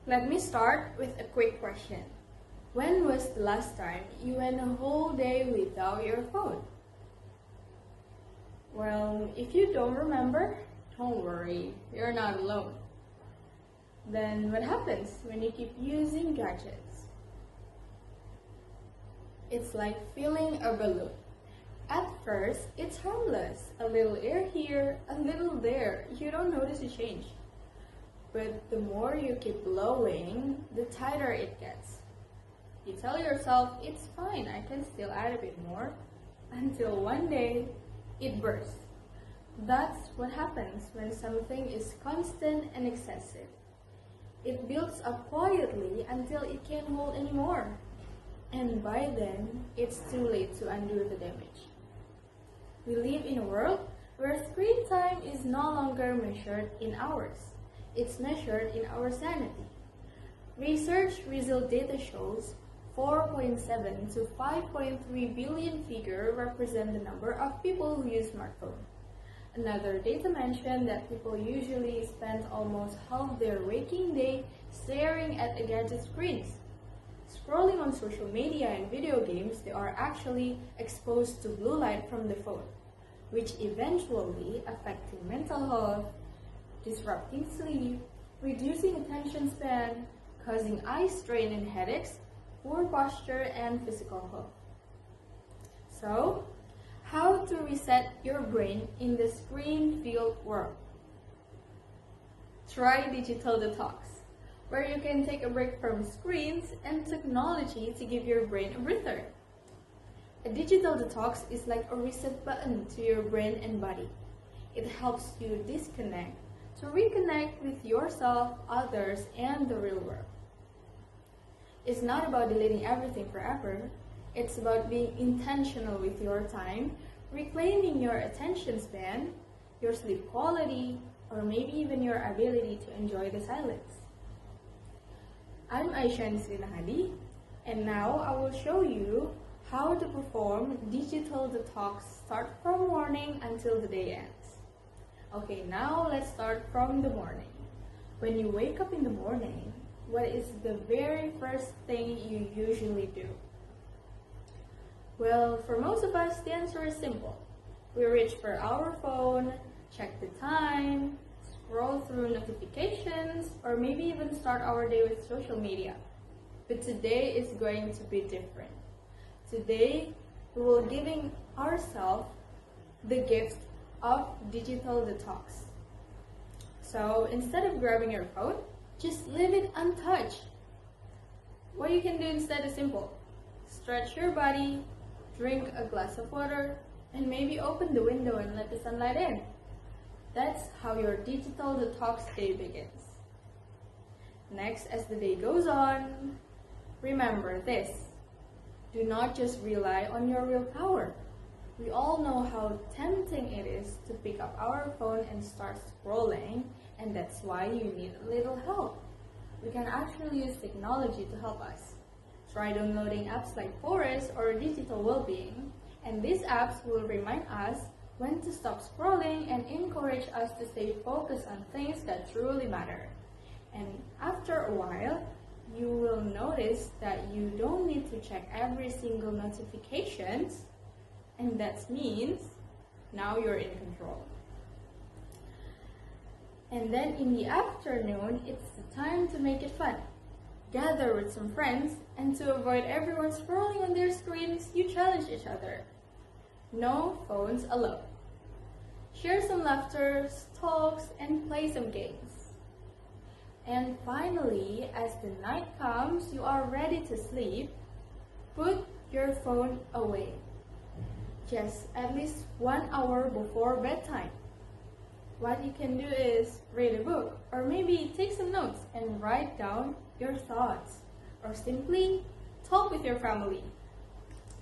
Let me start with a quick question. When was the last time you went a whole day without your phone? Well, if you don't remember, don't worry, you're not alone. Then what happens when you keep using gadgets? It's like filling a balloon. At first, it's harmless. A little air here, a little there. You don't notice a change. But the more you keep blowing, the tighter it gets. You tell yourself, it's fine, I can still add a bit more. Until one day, it bursts. That's what happens when something is constant and excessive. It builds up quietly until it can't hold anymore. And by then, it's too late to undo the damage. We live in a world where screen time is no longer measured in hours. It's measured in our sanity. Research result data shows 4.7 to 5.3 billion figure represent the number of people who use smartphone. Another data mentioned that people usually spend almost half their waking day staring at a gadget screens. Scrolling on social media and video games, they are actually exposed to blue light from the phone, which eventually affecting mental health, disrupting sleep, reducing attention span, causing eye strain and headaches, poor posture, and physical health. So, how to reset your brain in the screen-filled world? Try digital detox, where you can take a break from screens and technology to give your brain a breather. A digital detox is like a reset button to your brain and body. It helps you disconnect to reconnect with yourself, others, and the real world. It's not about deleting everything forever. It's about being intentional with your time, reclaiming your attention span, your sleep quality, or maybe even your ability to enjoy the silence. I'm Aisyah, and now I will show you how to perform digital detox start from morning until the day ends. Okay, now let's start from the morning. When you wake up in the morning, what is the very first thing you usually do? Well, for most of us, the answer is simple. We reach for our phone, check the time, scroll through notifications, or maybe even start our day with social media. But today is going to be different. Today, we will giving ourselves the gift of digital detox. So instead of grabbing your phone, just leave it untouched. What you can do instead is simple. Stretch your body, drink a glass of water, and maybe open the window and let the sunlight in. That's how your digital detox day begins. Next, as the day goes on, remember this. Do not just rely on your willpower. We all know how tempting it is to pick up our phone and start scrolling, and that's why you need a little help. We can actually use technology to help us. Try downloading apps like Forest or Digital Wellbeing, and these apps will remind us when to stop scrolling and encourage us to stay focused on things that truly matter. And after a while, you will notice that you don't need to check every single notifications, and that means now you're in control. And then in the afternoon, it's the time to make it fun. Gather with some friends, and to avoid everyone scrolling on their screens, you challenge each other. No phones allowed. Share some laughter, talks, and play some games. And finally, as the night comes, you are ready to sleep, put your phone away. Just at least 1 hour before bedtime. What you can do is read a book, or maybe take some notes and write down your thoughts, or simply talk with your family.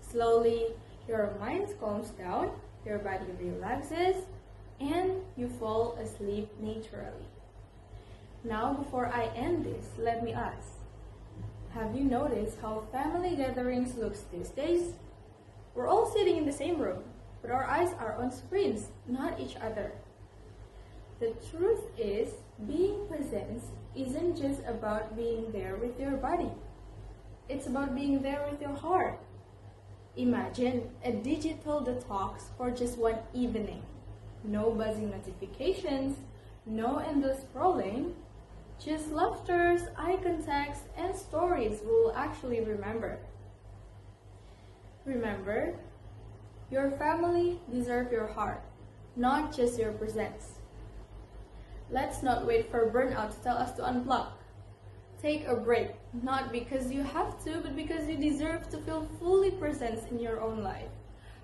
Slowly, your mind calms down, your body relaxes, and you fall asleep naturally. Now, before I end this, let me ask, have you noticed how family gatherings look these days? We're all sitting in the same room, but our eyes are on screens, not each other. The truth is, being present isn't just about being there with your body. It's about being there with your heart. Imagine a digital detox for just one evening. No buzzing notifications, no endless scrolling, just laughters, eye contacts, and stories we'll actually remember. Remember, your family deserves your heart, not just your presence. Let's not wait for burnout to tell us to unplug. Take a break, not because you have to, but because you deserve to feel fully present in your own life.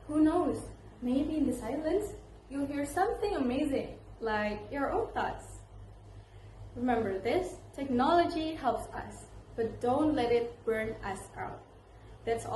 Who knows, maybe in the silence, you'll hear something amazing, like your own thoughts. Remember this, technology helps us, but don't let it burn us out. That's all.